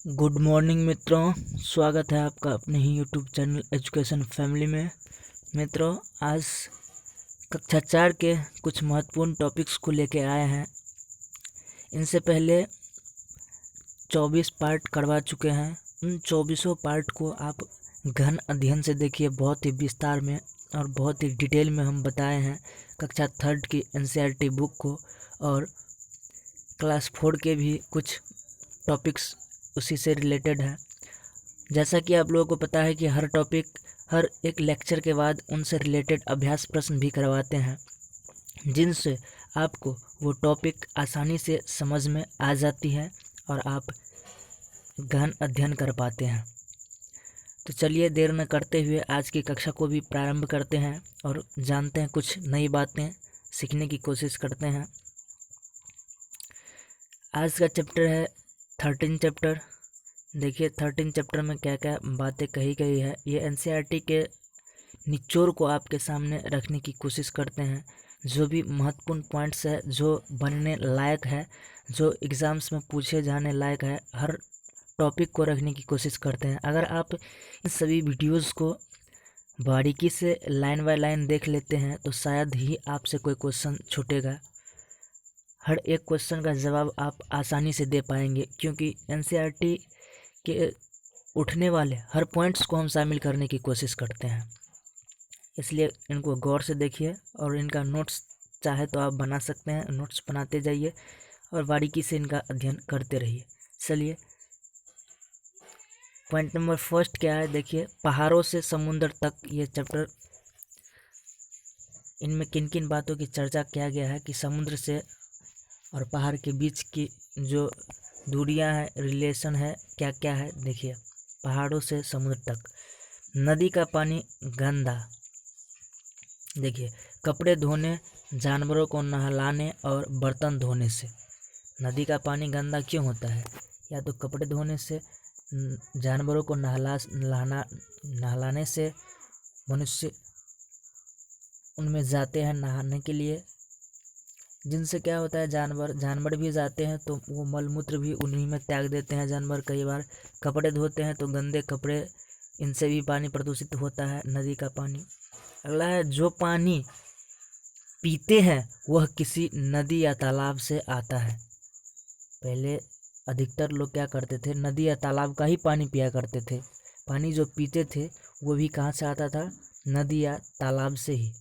Good morning मित्रों, स्वागत है आपका अपने ही यूट्यूब चैनल एजुकेशन फैमिली में। मित्रों, आज कक्षा 4 के कुछ महत्वपूर्ण टॉपिक्स को लेके आए हैं। इनसे पहले 24 पार्ट करवा चुके हैं। उन 24 पार्ट को आप गहन अध्ययन से देखिए, बहुत ही विस्तार में और बहुत ही डिटेल में हम बताए हैं। कक्षा 3 की NCERT बुक को और क्लास 4 के भी कुछ टॉपिक्स उसी से रिलेटेड है। जैसा कि आप लोगों को पता है कि हर एक लेक्चर के बाद उनसे रिलेटेड अभ्यास प्रश्न भी करवाते हैं, जिनसे आपको वो टॉपिक आसानी से समझ में आ जाती है और आप गहन अध्ययन कर पाते हैं। तो चलिए देर न करते हुए आज की कक्षा को भी प्रारंभ करते हैं और जानते हैं, कुछ नई बातें सीखने की कोशिश करते हैं। आज का चैप्टर है 13 चैप्टर। देखिए 13 चैप्टर में क्या क्या बातें कही गई है, ये NCERT के निचोड़ को आपके सामने रखने की कोशिश करते हैं। जो भी महत्वपूर्ण पॉइंट्स है, जो बनने लायक है, जो एग्ज़ाम्स में पूछे जाने लायक है, हर टॉपिक को रखने की कोशिश करते हैं। अगर आप इन सभी वीडियोज़ को बारीकी से लाइन बाय लाइन देख लेते हैं तो शायद ही आपसे कोई क्वेश्चन छूटेगा। हर एक क्वेश्चन का जवाब आप आसानी से दे पाएंगे, क्योंकि NCERT के उठने वाले हर पॉइंट्स को हम शामिल करने की कोशिश करते हैं। इसलिए इनको गौर से देखिए और इनका नोट्स चाहे तो आप बना सकते हैं। नोट्स बनाते जाइए और बारीकी से इनका अध्ययन करते रहिए। चलिए, पॉइंट नंबर फर्स्ट क्या है, देखिए पहाड़ों से समुद्र तक। ये चैप्टर, इनमें किन किन बातों की चर्चा किया गया है कि समुद्र से और पहाड़ के बीच की जो दूरियां हैं, रिलेशन है, क्या क्या है। देखिए, पहाड़ों से समुद्र तक। नदी का पानी गंदा। देखिए, कपड़े धोने, जानवरों को नहलाने और बर्तन धोने से। नदी का पानी गंदा क्यों होता है? या तो कपड़े धोने से, जानवरों को नहलाने से मनुष्य उनमें जाते हैं नहाने के लिए, जिनसे क्या होता है, जानवर भी जाते हैं तो वो मलमूत्र भी उन्हीं में त्याग देते हैं जानवर। कई बार कपड़े धोते हैं तो गंदे कपड़े, इनसे भी पानी प्रदूषित होता है, नदी का पानी। अगला है, जो पानी पीते हैं वह किसी नदी या तालाब से आता है। पहले अधिकतर लोग क्या करते थे, नदी या तालाब का ही पानी पिया करते थे। पानी जो पीते थे वो भी कहाँ से आता था? नदी या तालाब से ही।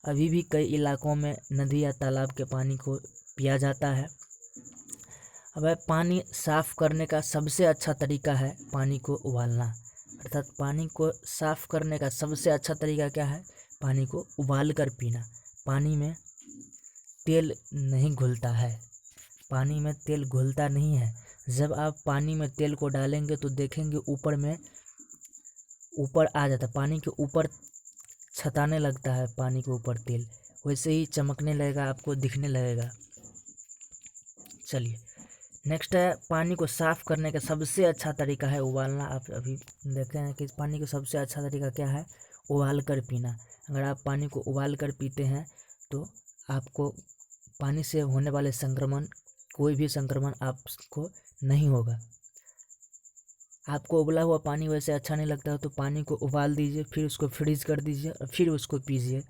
अभी भी कई इलाकों में नदी या तालाब के पानी को पिया जाता है। अब पानी साफ़ करने का सबसे अच्छा तरीका है पानी को उबालना। अर्थात पानी को साफ़ करने का सबसे अच्छा तरीका क्या है? पानी को उबाल कर पीना। पानी में तेल नहीं घुलता है, पानी में तेल घुलता नहीं है। जब आप पानी में तेल को डालेंगे तो देखेंगे ऊपर आ जाता है, पानी के ऊपर छताने लगता है, पानी के ऊपर तेल वैसे ही चमकने लगेगा, आपको दिखने लगेगा। चलिए, नेक्स्ट है, पानी को साफ़ करने का सबसे अच्छा तरीका है उबालना। आप अभी देखे हैं कि पानी का सबसे अच्छा तरीका क्या है? उबाल कर पीना। अगर आप पानी को उबाल कर पीते हैं तो आपको पानी से होने वाले संक्रमण, कोई भी संक्रमण आपको नहीं होगा। आपको उबला हुआ पानी वैसे अच्छा नहीं लगता है तो पानी को उबाल दीजिए, फिर उसको फ्रीज कर दीजिए और फिर उसको पीजिए,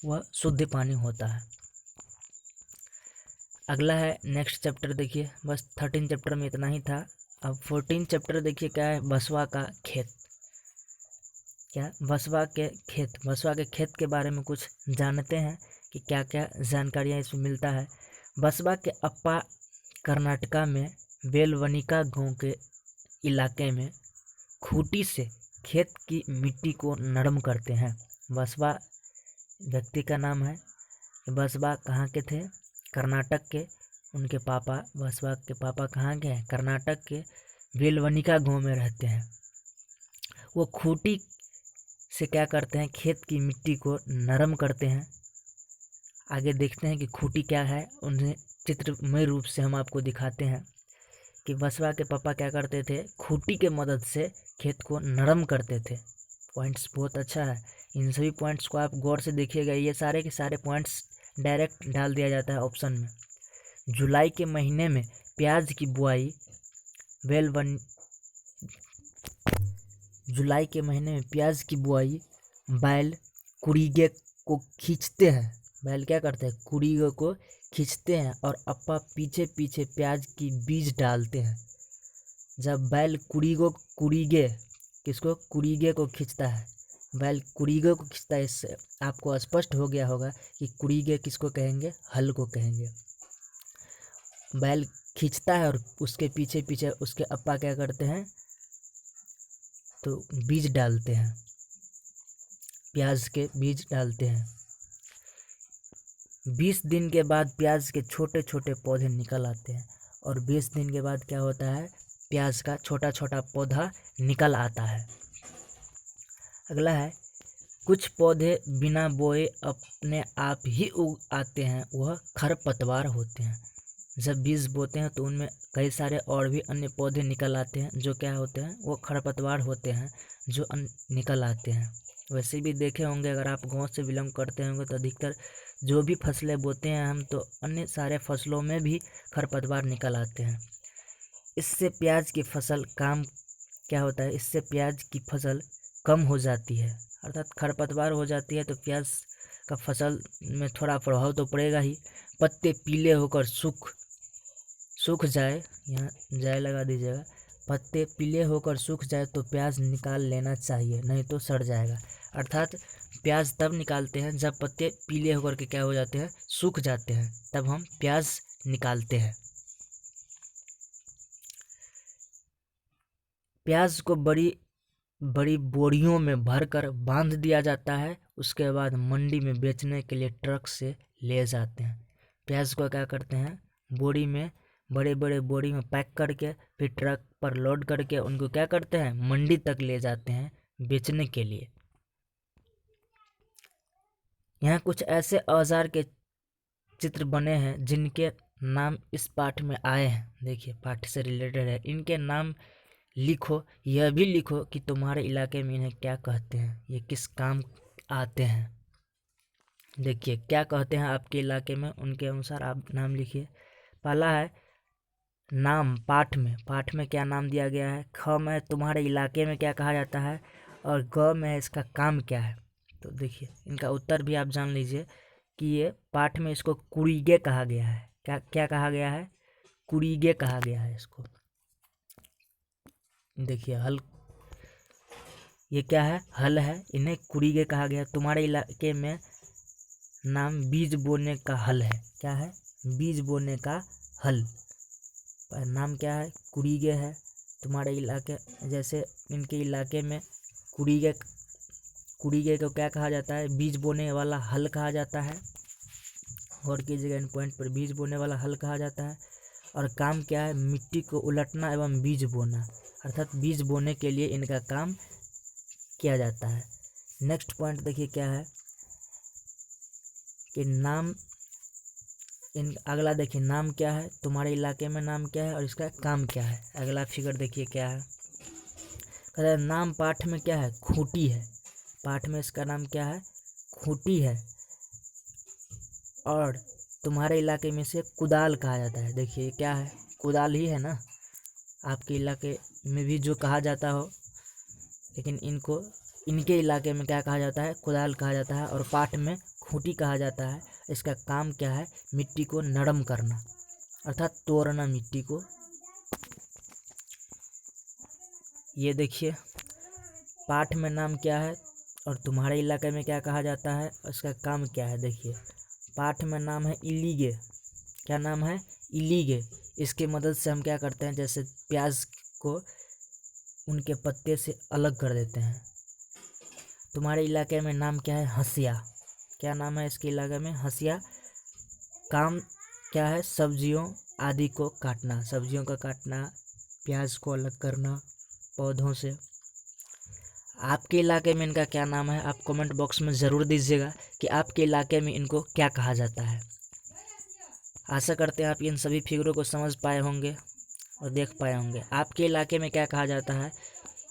वह शुद्ध पानी होता है। अगला है नेक्स्ट चैप्टर। देखिए, बस 13 चैप्टर में इतना ही था। अब 14 चैप्टर देखिए क्या है, बसवा का खेत। क्या? बसवा के खेत के बारे में कुछ जानते हैं कि क्या क्या जानकारियाँ इसमें मिलता है। बसवा के अप्पा कर्नाटका में बेलवनिका गांव के इलाके में खूंटी से खेत की मिट्टी को नरम करते हैं। बसवा व्यक्ति का नाम है। बसवा कहाँ के थे? कर्नाटक के। उनके पापा, बसवा के पापा कहाँ के हैं? कर्नाटक के बेलवनिका गांव में रहते हैं। वो खूंटी से क्या करते हैं? खेत की मिट्टी को नरम करते हैं। आगे देखते हैं कि खूंटी क्या है, उन्हें चित्रमय रूप से हम आपको दिखाते हैं कि बसवा के पापा क्या करते थे, खूंटी के मदद से खेत को नरम करते थे। पॉइंट्स बहुत अच्छा है, इन सभी पॉइंट्स को आप गौर से देखिएगा। ये सारे के सारे पॉइंट्स डायरेक्ट डाल दिया जाता है ऑप्शन में। जुलाई के महीने में प्याज की बुआई जुलाई के महीने में प्याज की बुआई बैल कुड़ीगे को खींचते हैं। बैल क्या करते हैं? कुड़ीगे को खींचते हैं और अप्पा पीछे पीछे प्याज की बीज डालते हैं। जब बैल कुड़ीगे किसको? कुड़ीगे को खींचता है, बैल कुड़ीगे को खींचता है। इससे आपको स्पष्ट हो गया होगा कि कुड़ीगे किसको कहेंगे? हल को कहेंगे। बैल खींचता है और उसके पीछे पीछे उसके अप्पा क्या करते हैं? तो बीज डालते हैं, प्याज के बीज डालते हैं। 20 दिन के बाद प्याज के छोटे छोटे पौधे निकल आते हैं और 20 दिन के बाद क्या होता है? प्याज का छोटा छोटा पौधा निकल आता है। अगला है, कुछ पौधे बिना बोए अपने आप ही उग आते हैं, वह खरपतवार होते हैं। जब बीज बोते हैं तो उनमें कई सारे और भी अन्य पौधे निकल आते हैं, जो क्या होते हैं? वो खरपतवार होते हैं जो निकल आते हैं। वैसे भी देखे होंगे, अगर आप गांव से बिलोंग करते होंगे तो अधिकतर जो भी फसलें बोते हैं हम, तो अन्य सारे फसलों में भी खरपतवार निकल आते हैं। इससे प्याज की फसल क्या होता है? इससे प्याज की फसल कम हो जाती है, अर्थात खरपतवार हो जाती है तो प्याज का फसल में थोड़ा प्रभाव तो पड़ेगा ही। पत्ते पीले होकर सूख जाए, यहाँ जाए लगा दीजिएगा, पत्ते पीले होकर सूख जाए तो प्याज निकाल लेना चाहिए, नहीं तो सड़ जाएगा। अर्थात प्याज तब निकालते हैं जब पत्ते पीले होकर के क्या हो जाते हैं? सूख जाते हैं, तब हम प्याज निकालते हैं। प्याज को बड़ी बड़ी बोरियों में भरकर बांध दिया जाता है, उसके बाद मंडी में बेचने के लिए ट्रक से ले जाते हैं। प्याज को क्या करते हैं? बोरी में, बड़े बड़े बोरी में पैक करके फिर ट्रक पर लोड करके उनको क्या करते हैं? मंडी तक ले जाते हैं बेचने के लिए। यहाँ कुछ ऐसे औजार के चित्र बने हैं जिनके नाम इस पाठ में आए हैं। देखिए, पाठ से रिलेटेड है, इनके नाम लिखो। यह भी लिखो कि तुम्हारे इलाके में इन्हें क्या कहते हैं, ये किस काम आते हैं। देखिए क्या कहते हैं आपके इलाके में, उनके अनुसार आप नाम लिखिए। पहला है नाम, पाठ में क्या नाम दिया गया है? ख में तुम्हारे इलाके में क्या कहा जाता है, और ग में इसका काम क्या है। तो देखिए इनका उत्तर भी आप जान लीजिए कि ये पाठ में इसको कुड़ीगे कहा गया है। क्या कहा गया है? कुड़ीगे कहा गया है इसको। देखिए हल, ये क्या है? हल है, इन्हें कुड़ीगे कहा गया। तुम्हारे इलाके में नाम बीज बोने का हल है। क्या है? बीज बोने का हल। नाम क्या है? कुड़ीगे है। तुम्हारे इलाके, जैसे इनके इलाके में कुड़ीगे को क्या कहा जाता है? बीज बोने वाला हल कहा जाता है। और कीजिएगा इन पॉइंट पर, बीज बोने वाला हल कहा जाता है। और काम क्या है? मिट्टी को उलटना एवं बीज बोना, अर्थात बीज बोने के लिए इनका काम किया जाता है। नेक्स्ट पॉइंट देखिए क्या है कि नाम, अगला देखिए नाम क्या है, तुम्हारे इलाके में नाम क्या है और इसका काम क्या है। अगला फिगर देखिए क्या है, कहता है नाम पाठ में क्या है? खूंटी है। पाठ में इसका नाम क्या है? खूंटी है। और तुम्हारे इलाके में से कुदाल कहा जाता है। देखिए क्या है? कुदाल ही है ना, आपके इलाके में भी जो कहा जाता हो, लेकिन इनके इलाके में क्या कहा जाता है? कुदाल कहा जाता है। और पाठ में खूंटी कहा जाता है। इसका काम क्या है? मिट्टी को नरम करना, अर्थात तोड़ना मिट्टी को। ये देखिए पाठ में नाम क्या है और तुम्हारे इलाके में क्या कहा जाता है, इसका काम क्या है। देखिए पाठ में नाम है इलीगे। क्या नाम है? इलीगे। इसकी मदद से हम क्या करते हैं, जैसे प्याज को उनके पत्ते से अलग कर देते हैं। तुम्हारे इलाके में नाम क्या है? हंसिया। क्या नाम है इसके इलाके में? हंसिया। काम क्या है? सब्जियों आदि को काटना, सब्जियों का काटना, प्याज को अलग करना पौधों से। आपके इलाके में इनका क्या नाम है? आप कमेंट बॉक्स में ज़रूर दीजिएगा कि आपके इलाके में इनको क्या कहा जाता है। आशा करते हैं आप इन सभी फिगरों को समझ पाए होंगे और देख पाए होंगे। आपके इलाके में क्या कहा जाता है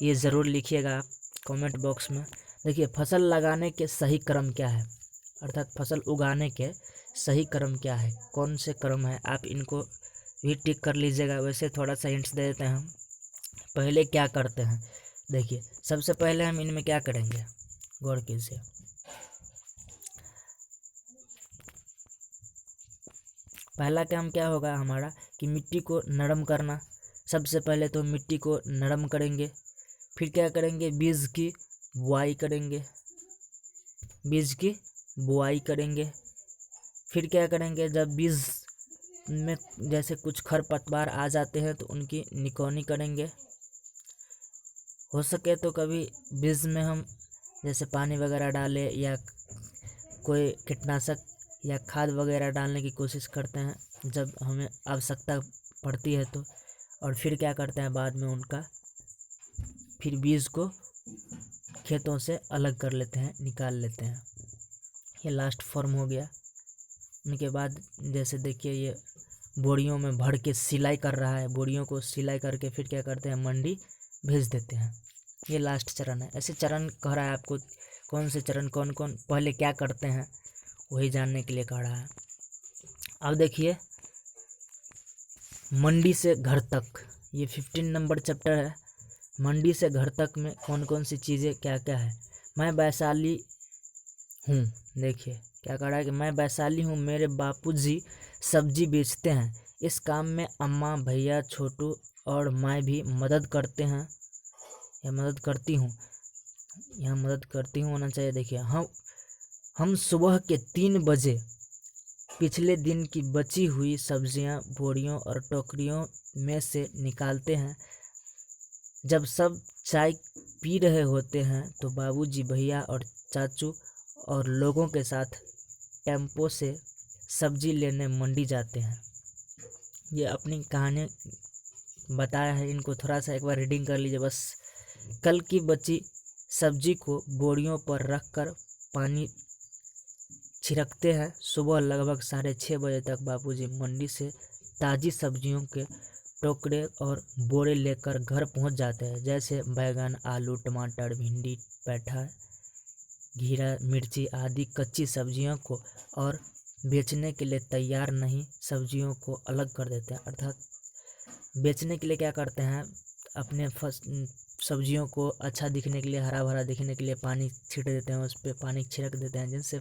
ये ज़रूर लिखिएगा आप कमेंट बॉक्स में। देखिए फसल लगाने के सही क्रम क्या है, अर्थात फसल उगाने के सही क्रम क्या है, कौन से क्रम है, आप इनको भी टिक कर लीजिएगा। वैसे थोड़ा सा हिंट्स दे देते हैं हम। पहले क्या करते हैं? देखिए सबसे पहले हम इनमें क्या करेंगे, गौर कीजिए। पहला काम क्या होगा हमारा कि मिट्टी को नरम करना। सबसे पहले तो मिट्टी को नरम करेंगे, फिर क्या करेंगे, बीज की बुआई करेंगे, बीज की बुआई करेंगे। फिर क्या करेंगे, जब बीज में जैसे कुछ खरपतवार आ जाते हैं तो उनकी निकौनी करेंगे। हो सके तो कभी बीज में हम जैसे पानी वगैरह डालें या कोई कीटनाशक या खाद वगैरह डालने की कोशिश करते हैं जब हमें आवश्यकता पड़ती है तो। और फिर क्या करते हैं, बाद में उनका फिर बीज को खेतों से अलग कर लेते हैं, निकाल लेते हैं। ये लास्ट फॉर्म हो गया। उनके बाद जैसे देखिए ये बोरियों में भर के सिलाई कर रहा है, बोरियों को सिलाई करके फिर क्या करते हैं, मंडी भेज देते हैं। ये लास्ट चरण है। ऐसे चरण कह रहा है आपको, कौन से चरण कौन कौन पहले क्या करते हैं वही जानने के लिए कह रहा है। अब देखिए मंडी से घर तक, ये 15 नंबर चैप्टर है। मंडी से घर तक में कौन कौन सी चीज़ें क्या क्या है। मैं वैशाली हूँ, देखिए क्या कह रहा है कि मैं वैशाली हूँ, मेरे बापूजी सब्जी बेचते हैं, इस काम में अम्मा भैया छोटू और मैं भी मदद करते हैं या मदद करती हूँ, यहाँ मदद करती हूँ होना चाहिए। देखिए हम सुबह के 3 बजे पिछले दिन की बची हुई सब्जियां बोरियों और टोकरियों में से निकालते हैं। जब सब चाय पी रहे होते हैं तो बाबूजी भैया और चाचू और लोगों के साथ टेम्पो से सब्जी लेने मंडी जाते हैं। ये अपनी कहानी बताया है, इनको थोड़ा सा एक बार रीडिंग कर लीजिए बस। कल की बची सब्जी को बोरियों पर रखकर पानी छिड़कते हैं। सुबह लगभग 6:30 बजे तक बाबूजी मंडी से ताज़ी सब्जियों के टोकरे और बोरे लेकर घर पहुंच जाते हैं। जैसे बैगन, आलू, टमाटर, भिंडी, पैठा, घिया, मिर्ची आदि कच्ची सब्जियों को और बेचने के लिए तैयार नहीं सब्जियों को अलग कर देते हैं। अर्थात बेचने के लिए क्या करते हैं, अपने सब्जियों को अच्छा दिखने के लिए, हरा भरा दिखने के लिए पानी छिट देते हैं, उस पर पानी छिड़क देते हैं जिनसे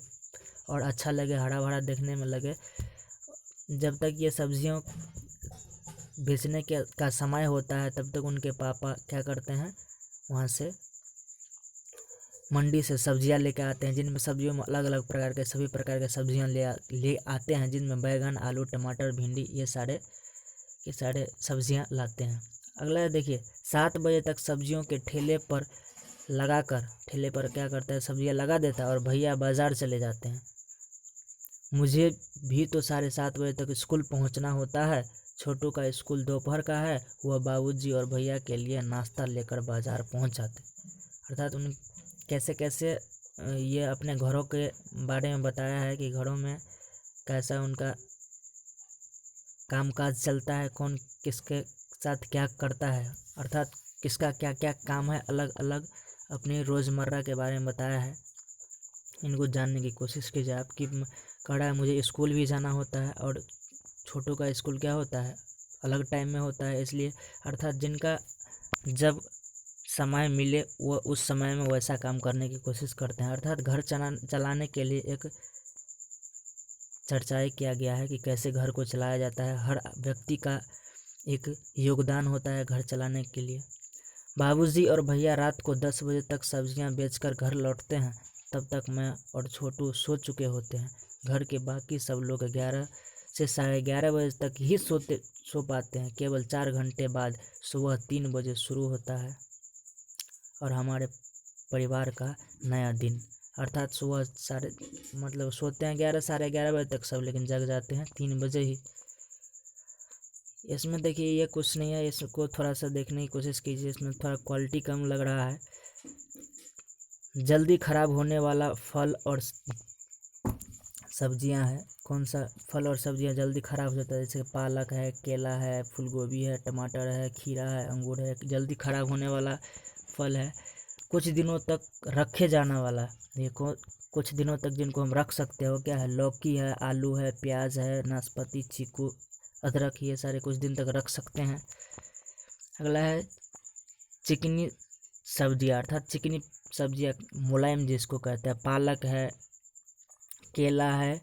और अच्छा लगे, हरा भरा देखने में लगे। जब तक ये सब्जियों बेचने के का समय होता है तब तक उनके पापा क्या करते हैं, वहाँ से मंडी से सब्जियां लेके आते हैं, जिनमें सब्जियों में अलग अलग प्रकार के सभी प्रकार के सब्जियां ले आते हैं, जिनमें बैगन, आलू, टमाटर, भिंडी ये सारे सब्जियां लाते हैं। अगला देखिए 7 बजे तक सब्जियों के ठेले पर क्या करता है, सब्जियां लगा देता है और भैया बाजार चले जाते हैं। मुझे भी तो 7:30 बजे तक स्कूल पहुंचना होता है। छोटू का स्कूल दोपहर का है, वह बाबूजी और भैया के लिए नाश्ता लेकर बाजार पहुंच जाते। अर्थात उन कैसे कैसे ये अपने घरों के बारे में बताया है कि घरों में कैसा उनका कामकाज चलता है, कौन किसके साथ क्या करता है, अर्थात किसका क्या क्या काम है, अलग अलग अपनी रोज़मर्रा के बारे में बताया है। इनको जानने की कोशिश कीजिए आप। कि कह रहा है मुझे स्कूल भी जाना होता है और छोटू का स्कूल क्या होता है, अलग टाइम में होता है, इसलिए अर्थात जिनका जब समय मिले वो उस समय में वैसा काम करने की कोशिश करते हैं। अर्थात घर चलाने के लिए एक चर्चाएं किया गया है कि कैसे घर को चलाया जाता है। हर व्यक्ति का एक योगदान होता है घर चलाने के लिए। बाबूजी और भैया रात को 10 बजे तक सब्जियां बेचकर घर लौटते हैं। तब तक मैं और छोटू सो चुके होते हैं। घर के बाकी सब लोग 11 से 11:30 बजे तक ही सो पाते हैं। केवल 4 घंटे बाद सुबह 3 बजे शुरू होता है और हमारे परिवार का नया दिन। अर्थात सुबह सोते हैं 11 11:30 बजे तक सब, लेकिन जग जाते हैं 3 बजे ही। इसमें देखिए ये कुछ नहीं है, इसको थोड़ा सा देखने की कोशिश कीजिए, इसमें थोड़ा क्वालिटी कम लग रहा है। जल्दी खराब होने वाला फल और सब्जियां हैं। कौन सा फल और सब्जियां जल्दी खराब हो जाता है, जैसे पालक है, केला है, फूलगोभी है, टमाटर है, खीरा है, अंगूर है। जल्दी खराब होने वाला फल है। कुछ दिनों तक रखे जाने वाला, देखो कुछ दिनों तक जिनको हम रख सकते हो क्या है, लौकी है, आलू है, प्याज है, नाशपाती, चीकू, अदरक, ये सारे कुछ दिन तक रख सकते हैं। अगला है चिकनी सब्जियाँ अर्थात चिकनी सब्जियाँ, मुलायम जिसको कहते हैं, पालक है, केला है,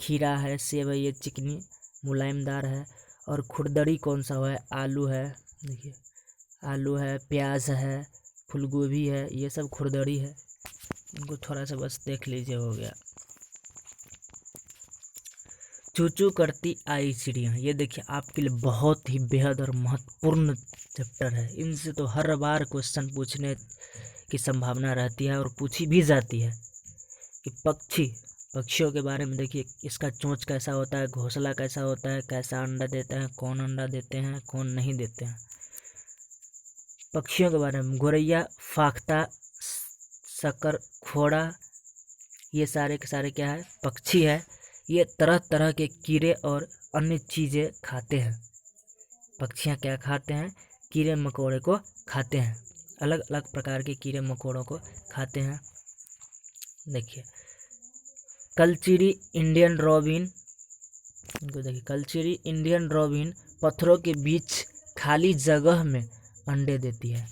खीरा है, सेब है, ये चिकनी मुलायमदार है। और खुरदरी कौन सा है? आलू है, देखिए आलू है, प्याज है, फूलगोभी है, ये सब खुरदरी है। इनको थोड़ा सा बस देख लीजिए, हो गया। चू चू करती आई चिड़िया, ये देखिए आपके लिए बहुत ही बेहद और महत्वपूर्ण चैप्टर है। इनसे तो हर बार क्वेश्चन पूछने की संभावना रहती है और पूछी भी जाती है कि पक्षियों के बारे में देखिए, इसका चोंच कैसा होता है, घोंसला कैसा होता है, कैसा अंडा देता है, कौन अंडा देते हैं, कौन नहीं देते हैं। पक्षियों के बारे में गोरैया, फाख्ता, शकरखोड़ा, ये सारे के सारे क्या है? पक्षी है। ये तरह तरह के कीड़े और अन्य चीज़ें खाते हैं। पक्षियाँ क्या खाते हैं? कीड़े मकोड़े को खाते हैं, अलग अलग प्रकार के कीड़े मकोड़ों को खाते हैं। देखिए कलचीरी इंडियन रॉबिन, इनको देखिए, कलचीरी इंडियन रॉबिन पत्थरों के बीच खाली जगह में अंडे देती है।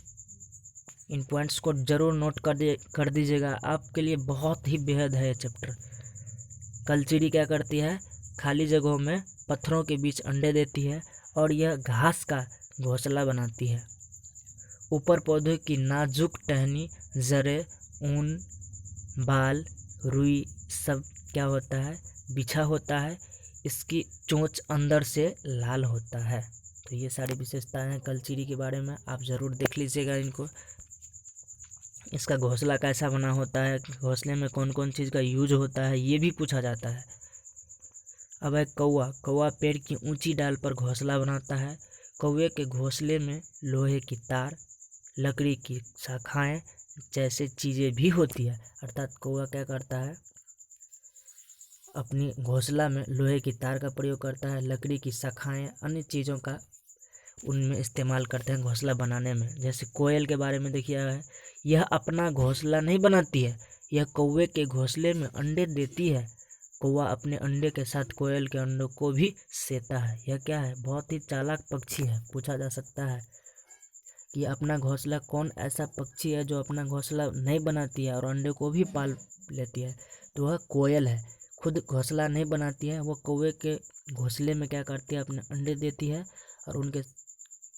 इन पॉइंट्स को जरूर नोट कर दीजिएगा, आपके लिए बहुत ही बेहद है ये चैप्टर। कलचीरी क्या करती है? खाली जगहों में पत्थरों के बीच अंडे देती है और यह घास का घोंसला बनाती है। ऊपर पौधे की नाजुक टहनी, जड़ें, ऊन, बाल, रुई सब क्या होता है? बिछा होता है। इसकी चोंच अंदर से लाल होता है। तो ये सारी विशेषताएं हैं कलचीरी के बारे में, आप ज़रूर देख लीजिएगा इनको। इसका घोंसला कैसा बना होता है, घोंसले में कौन कौन चीज़ का यूज होता है, ये भी पूछा जाता है। अब है कौवा। कौवा पेड़ की ऊंची डाल पर घोंसला बनाता है। कौवे के घोंसले में लोहे की तार, लकड़ी की शाखाएं जैसे चीज़ें भी होती है। अर्थात कौवा क्या करता है? अपनी घोंसला में लोहे की तार का प्रयोग करता है, लकड़ी की शाखाएं, अन्य चीज़ों का उनमें इस्तेमाल करते हैं घोंसला बनाने में। जैसे कोयल के बारे में देखिए है, यह अपना घोंसला नहीं बनाती है, यह कौवे के घोंसले में अंडे देती है। कौवा अपने अंडे के साथ कोयल के अंडों को भी सेता है। यह क्या है? बहुत ही चालाक पक्षी है। पूछा जा सकता है कि अपना घोंसला, कौन ऐसा पक्षी है जो अपना घोंसला नहीं बनाती है और अंडे को भी पाल लेती है? तो वह कोयल है। खुद घोंसला नहीं बनाती है, वह कौवे के घोंसले में क्या करती है? अपने अंडे देती है और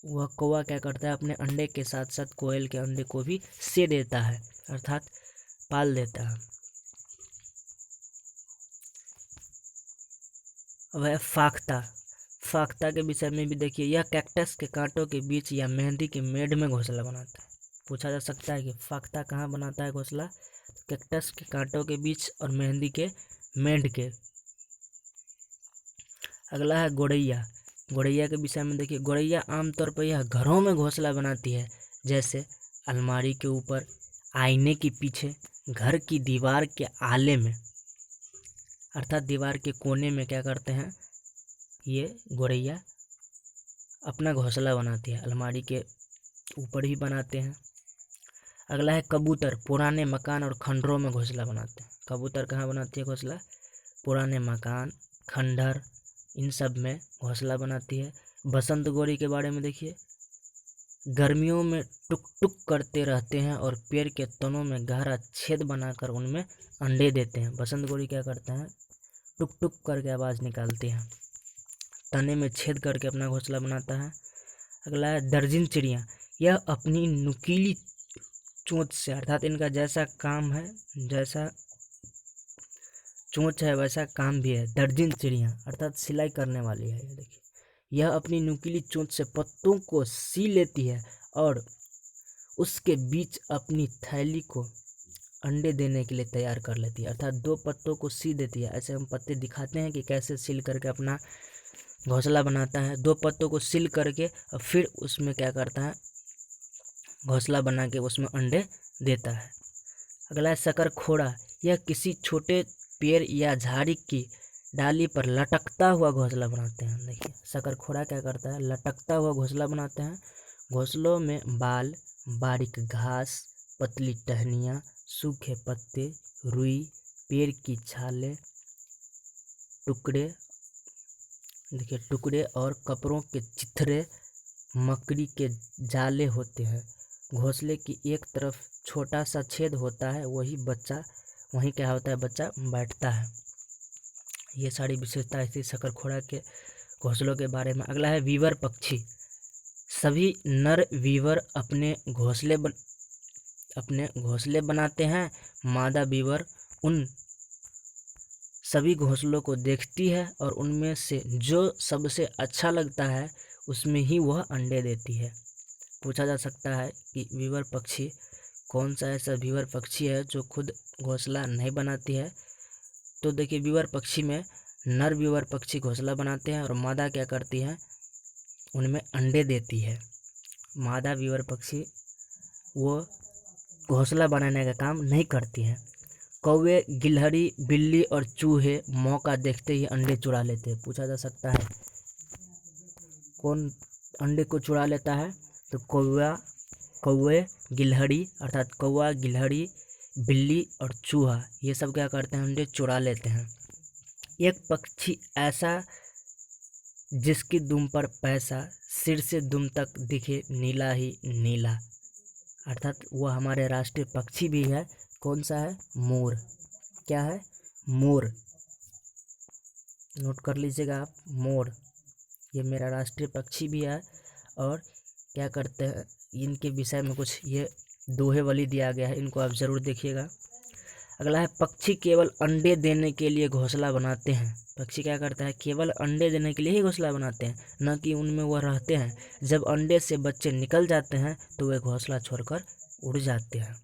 वह कौवा क्या करता है? अपने अंडे के साथ साथ कोयल के अंडे को भी से देता है, अर्थात पाल देता है। वह फाख्ता। फाख्ता के विषय में भी देखिए, यह कैक्टस के कांटों के बीच या मेहंदी के मेड़ में घोंसला बनाता है। पूछा जा सकता है कि फाख्ता कहाँ बनाता है घोंसला? कैक्टस के कांटों के बीच और मेहंदी के मेड़ के। अगला है गोरैया। गोरैया के विषय में देखिए, गोरैया आमतौर पर यह घरों में घोंसला बनाती है, जैसे अलमारी के ऊपर, आईने के पीछे, घर की दीवार के आले में, अर्थात दीवार के कोने में क्या करते हैं? ये गोरैया अपना घोंसला बनाती है। अलमारी के ऊपर ही बनाते हैं। अगला है कबूतर। पुराने मकान और खंडरों में घोंसला बनाते हैं। कबूतर कहाँ बनाती है घोंसला? पुराने मकान, खंडर, इन सब में घोंसला बनाती है। बसंत गोरी के बारे में देखिए, गर्मियों में टुक टुक करते रहते हैं और पेड़ के तनों में गहरा छेद बनाकर उनमें अंडे देते हैं। बसंत गोरी क्या करते हैं? टुक टुक करके आवाज़ निकालते हैं, तने में छेद करके अपना घोंसला बनाता है। अगला है दर्जिन चिड़िया। यह अपनी नुकीली चोंच से, अर्थात इनका जैसा काम है, जैसा चोंच है वैसा काम भी है। दर्जिन चिड़िया अर्थात सिलाई करने वाली है। ये देखिए, यह अपनी नुकीली चोंच से पत्तों को सी लेती है और उसके बीच अपनी थैली को अंडे देने के लिए तैयार कर लेती है। अर्थात दो पत्तों को सी देती है। ऐसे हम पत्ते दिखाते हैं कि कैसे सिल करके अपना घोंसला बनाता है। दो पत्तों को सिल करके और फिर उसमें क्या करता है? घोंसला बना के उसमें अंडे देता है। अगला है शकरखोड़ा। यह किसी छोटे पेड़ या झाड़ी की डाली पर लटकता हुआ घोंसला बनाते हैं। देखिए शकरखोड़ा क्या करता है? लटकता हुआ घोंसला बनाते हैं। घोंसलों में बाल, बारीक घास, पतली टहनियाँ, सूखे पत्ते, रुई, पेड़ की छालें, टुकड़े और कपड़ों के चिथड़े, मकड़ी के जाले होते हैं। घोंसले की एक तरफ छोटा सा छेद होता है, वहीं क्या होता है, बच्चा बैठता है। ये सारी विशेषताएं थी शकरखोड़ा के घोंसलों के बारे में। अगला है वीवर पक्षी। सभी नर वीवर अपने घोंसले बनाते हैं। मादा वीवर उन सभी घोंसलों को देखती है और उनमें से जो सबसे अच्छा लगता है उसमें ही वह अंडे देती है। पूछा जा सकता है कि वीवर पक्षी कौन सा ऐसा वीवर पक्षी है जो खुद घोंसला नहीं बनाती है। तो देखिए, वीवर पक्षी में नर वीवर पक्षी घोंसला बनाते हैं और मादा क्या करती है, उनमें अंडे देती है। मादा वीवर पक्षी वो घोंसला बनाने का काम नहीं करती हैं। कौवे, गिलहरी, बिल्ली और चूहे मौका देखते ही अंडे चुरा लेते हैं। पूछा जा सकता है कौन अंडे को चुरा लेता है, तो कौवे, गिलहरी अर्थात कौवा, गिलहरी, बिल्ली और चूहा, ये सब क्या करते हैं, अंडे चुरा लेते हैं। एक पक्षी ऐसा जिसकी दुम पर पैसा सिर से दुम तक दिखे नीला ही नीला, अर्थात वह हमारे राष्ट्रीय पक्षी भी है। कौन सा है, मोर। क्या है, मोर। नोट कर लीजिएगा आप, मोर ये मेरा राष्ट्रीय पक्षी भी है। और क्या करते हैं, इनके विषय में कुछ ये दोहेवली दिया गया है, इनको आप ज़रूर देखिएगा। अगला है पक्षी केवल अंडे देने के लिए घोंसला बनाते हैं। पक्षी क्या करता है, केवल अंडे देने के लिए ही घोंसला बनाते हैं, न कि उनमें वह रहते हैं। जब अंडे से बच्चे निकल जाते हैं तो वे घोंसला छोड़कर उड़ जाते हैं।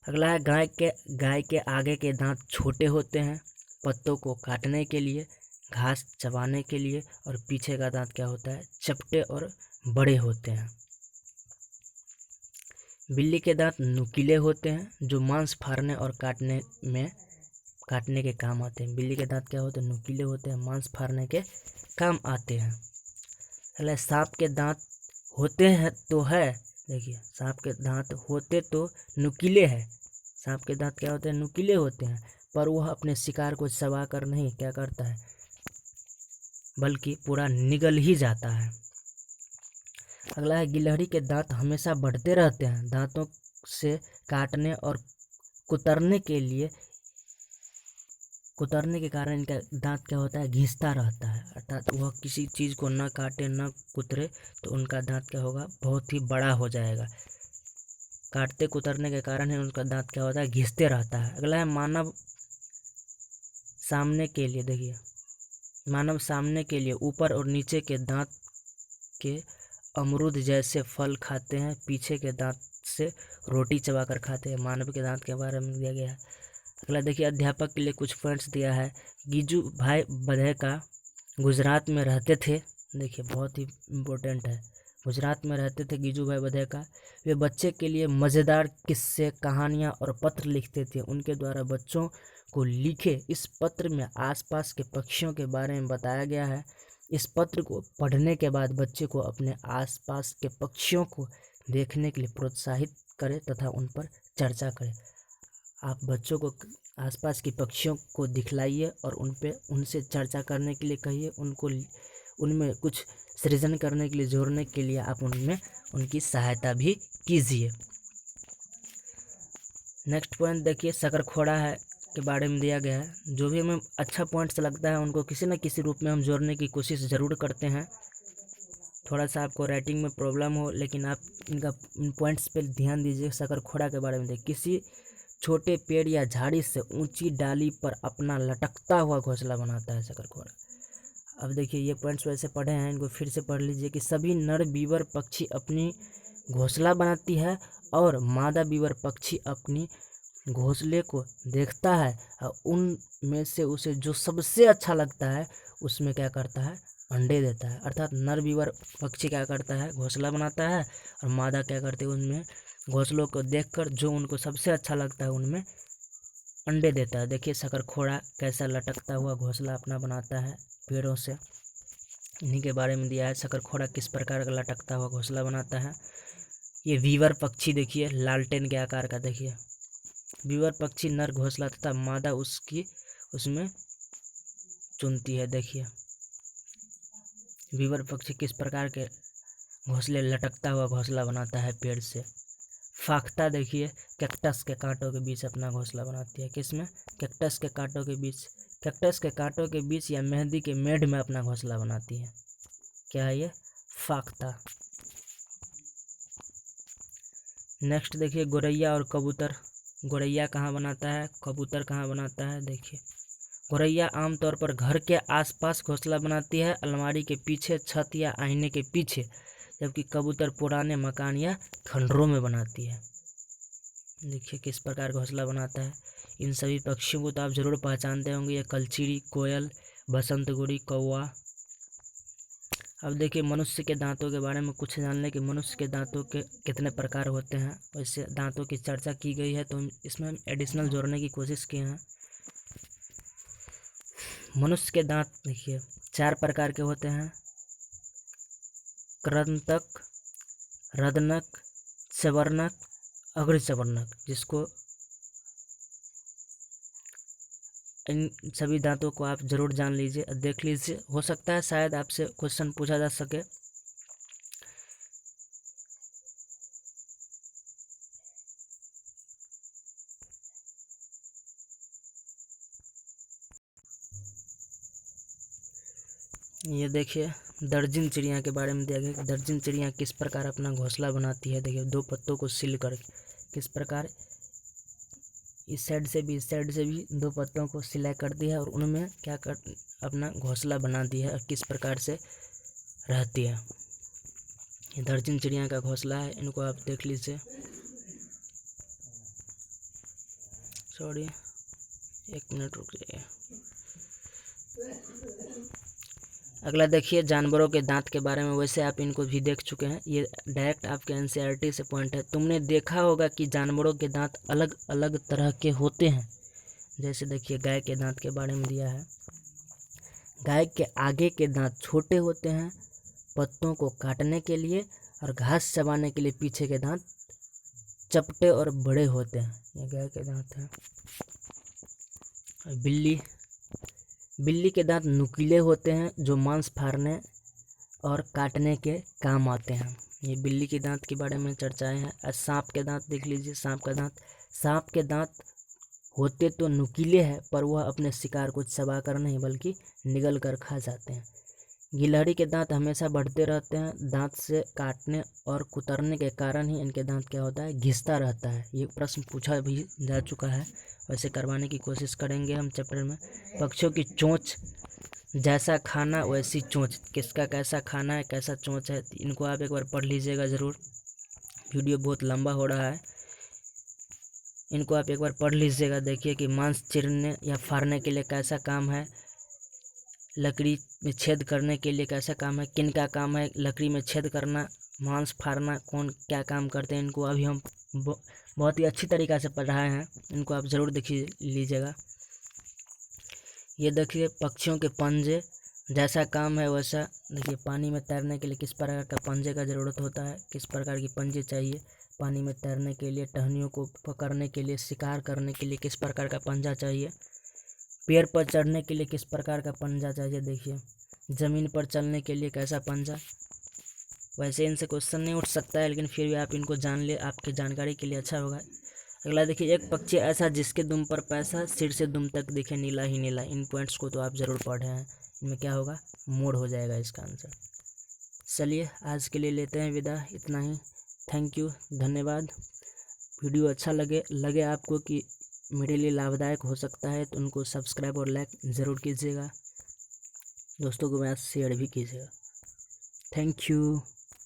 अगला है गाय के आगे के दांत छोटे होते हैं, पत्तों को काटने के लिए, घास चबाने के लिए, और पीछे का दांत क्या होता है, चपटे और बड़े होते हैं। बिल्ली के दांत नुकीले होते हैं, जो मांस फाड़ने और काटने के काम आते हैं। बिल्ली के दांत क्या होते हैं, नुकीले होते हैं, मांस फाड़ने के काम आते हैं। अगला सांप के दांत होते हैं तो है, देखिए सांप के दांत होते तो नुकीले हैं। सांप के दांत क्या होते हैं, नुकीले होते हैं, पर वह अपने शिकार को चबा कर नहीं क्या करता है, बल्कि पूरा निगल ही जाता है। अगला है गिलहरी के दांत हमेशा बढ़ते रहते हैं। दांतों से काटने और कुतरने के कारण इनका दांत क्या होता है, घिसता रहता है, अर्थात वह किसी चीज़ को न काटे न कुतरे तो उनका दांत क्या होगा, बहुत ही बड़ा हो जाएगा। काटते कुतरने के कारण ही उनका दांत क्या होता है, घिसते रहता है। अगला है मानव सामने के लिए। देखिए, मानव सामने के लिए ऊपर और नीचे के दांत के अमरूद जैसे फल खाते हैं, पीछे के दांत से रोटी चबाकर खाते हैं। मानव के दांत के बारे में दिया गया है। अगला देखिए, अध्यापक के लिए कुछ पॉइंट्स दिया है। गिजू भाई बधेका गुजरात में रहते थे। देखिए, बहुत ही इम्पोर्टेंट है। गुजरात में रहते थे गिजू भाई बधेका। वे बच्चे के लिए मज़ेदार किस्से, कहानियाँ और पत्र लिखते थे। उनके द्वारा बच्चों को लिखे इस पत्र में आसपास के पक्षियों के बारे में बताया गया है। इस पत्र को पढ़ने के बाद बच्चे को अपने आसपास के पक्षियों को देखने के लिए प्रोत्साहित करें तथा उन पर चर्चा करें। आप बच्चों को आसपास की पक्षियों को दिखलाइए और उनसे चर्चा करने के लिए कहिए। उनमें कुछ सृजन करने के लिए, जोड़ने के लिए आप उनकी सहायता भी कीजिए। नेक्स्ट पॉइंट देखिए, शकरखोड़ा है के बारे में दिया गया है। जो भी हमें अच्छा पॉइंट्स लगता है उनको किसी न किसी रूप में हम जोड़ने की कोशिश ज़रूर करते हैं। थोड़ा सा आपको राइटिंग में प्रॉब्लम हो, लेकिन आप इन पॉइंट्स पे ध्यान दीजिए। शकरखोड़ा के बारे में देखिए, किसी छोटे पेड़ या झाड़ी से ऊंची डाली पर अपना लटकता हुआ घोंसला बनाता है शकरखोड़ा। अब देखिए, ये पॉइंट्स वैसे पढ़े हैं, इनको फिर से पढ़ लीजिए कि सभी नर बीवर पक्षी अपनी घोंसला बनाती है और मादा बीवर पक्षी अपनी घोंसले को देखता है और उनमें से उसे जो सबसे अच्छा लगता है उसमें क्या करता है, अंडे देता है। अर्थात नर बीवर पक्षी क्या करता है, घोंसला बनाता है और मादा क्या करती है, उनमें घोंसलों को देखकर जो उनको सबसे अच्छा लगता है उनमें अंडे देता है। देखिए, शकरखोड़ा कैसा लटकता हुआ घोंसला अपना बनाता है पेड़ों से, इन्हीं के बारे में दिया है। शकरखोड़ा किस प्रकार का लटकता हुआ घोंसला बनाता है। ये वीवर पक्षी देखिए, लालटेन के आकार का। देखिए, वीवर पक्षी नर घोंसला तथा मादा उसमें चुनती है। देखिए, वीवर पक्षी किस प्रकार के घोंसले लटकता हुआ घोंसला बनाता है पेड़ से। फाख्ता देखिए कैक्टस के कांटों के बीच अपना घोंसला बनाती है। किसमें? कैक्टस के कांटों के बीच। कैक्टस के कांटों के बीच या मेहंदी के मेढ़ में अपना घोंसला बनाती है। क्या है ये? फाख्ता। नेक्स्ट देखिए गोरैया और कबूतर। गोरैया कहाँ बनाता है, कबूतर कहाँ बनाता है? देखिए गोरैया आमतौर पर घर के आसपास घोंसला बनाती है, अलमारी के पीछे, छत या आईने के पीछे, जबकि कबूतर पुराने मकान या खंडरों में बनाती है। देखिए किस प्रकार घोंसला बनाता है। इन सभी पक्षियों को तो आप जरूर पहचानते होंगे, ये कलचीरी, कोयल, बसंतगुड़ी, कौवा। अब देखिए मनुष्य के दांतों के बारे में कुछ जान लें कि मनुष्य के दांतों के कितने प्रकार होते हैं। वैसे दांतों की चर्चा की गई है तो इसमें हम एडिशनल जोड़ने की कोशिश किए हैं। मनुष्य के दांत देखिए 4 प्रकार के होते हैं। कृंतक, रदनक, चवर्णक, अग्रचवर्णक, जिसको इन सभी दांतों को आप जरूर जान लीजिए, देख लीजिए। हो सकता है शायद आपसे क्वेश्चन पूछा जा सके। ये देखिए दर्जन चिड़िया के बारे में दिया गया। दर्जन चिड़िया किस प्रकार अपना घोंसला बनाती है। देखिए 2 पत्तों को सिल कर किस प्रकार इस साइड से भी इस साइड से भी 2 पत्तों को सिलाई कर दी है और उनमें क्या कर अपना घोंसला बना दी है और किस प्रकार से रहती है। ये दर्जन चिड़िया का घोंसला है, इनको आप देख लीजिए। सॉरी 1 मिनट रुक जाइए। अगला देखिए जानवरों के दांत के बारे में। वैसे आप इनको भी देख चुके हैं, ये डायरेक्ट आपके एनसीईआरटी से पॉइंट है। तुमने देखा होगा कि जानवरों के दांत अलग अलग तरह के होते हैं। जैसे देखिए गाय के दांत के बारे में दिया है। गाय के आगे के दांत छोटे होते हैं पत्तों को काटने के लिए, और घास चबाने के लिए पीछे के दांत चपटे और बड़े होते हैं। ये गाय के दांत हैं। बिल्ली के दांत नुकीले होते हैं जो मांस फाड़ने और काटने के काम आते हैं। ये बिल्ली के दांत के बारे में चर्चाएं हैं। और सांप के दांत देख लीजिए। सांप के दांत होते तो नुकीले हैं, पर वह अपने शिकार को चबा कर नहीं बल्कि निगल कर खा जाते हैं। गिलहरी के दांत हमेशा बढ़ते रहते हैं। दांत से काटने और कुतरने के कारण ही इनके दांत क्या होता है, घिसता रहता है। ये प्रश्न पूछा भी जा चुका है, वैसे करवाने की कोशिश करेंगे हम चैप्टर में। पक्षियों की चोंच, जैसा खाना वैसी चोंच। किसका कैसा खाना है, कैसा चोंच है, इनको आप एक बार पढ़ लीजिएगा ज़रूर। वीडियो बहुत लंबा हो रहा है, इनको आप एक बार पढ़ लीजिएगा। देखिए कि मांस चीरने या फाड़ने के लिए कैसा काम है, लकड़ी में छेद करने के लिए कैसा काम है, किन का काम है लकड़ी में छेद करना, मांस फाड़ना, कौन क्या काम करते हैं। इनको अभी हम बहुत ही अच्छी तरीक़ा से पढ़ाए हैं, इनको आप ज़रूर देखिए लीजिएगा। ये देखिए पक्षियों के पंजे, जैसा काम है वैसा। देखिए पानी में तैरने के लिए किस प्रकार का पंजे का ज़रूरत होता है, किस प्रकार की पंजे चाहिए पानी में तैरने के लिए। टहनियों को पकड़ने के लिए, शिकार करने के लिए किस प्रकार का पंजा चाहिए। पेड़ पर चढ़ने के लिए किस प्रकार का पंजा चाहिए। देखिए ज़मीन पर चलने के लिए कैसा पंजा। वैसे इनसे क्वेश्चन नहीं उठ सकता है, लेकिन फिर भी आप इनको जान ले, आपके जानकारी के लिए अच्छा होगा। अगला देखिए एक पक्षी ऐसा जिसके दुम पर पैसा सिर से दुम तक दिखे नीला ही नीला। इन पॉइंट्स को तो आप ज़रूर पढ़े हैं, इनमें क्या होगा, मोड़ हो जाएगा इसका आंसर। चलिए आज के लिए लेते हैं विदा, इतना ही। थैंक यू, धन्यवाद। वीडियो अच्छा लगे आपको कि मेरे लिए लाभदायक हो सकता है तो उनको सब्सक्राइब और लाइक ज़रूर कीजिएगा। दोस्तों को मैं शेयर भी कीजिएगा। Thank you.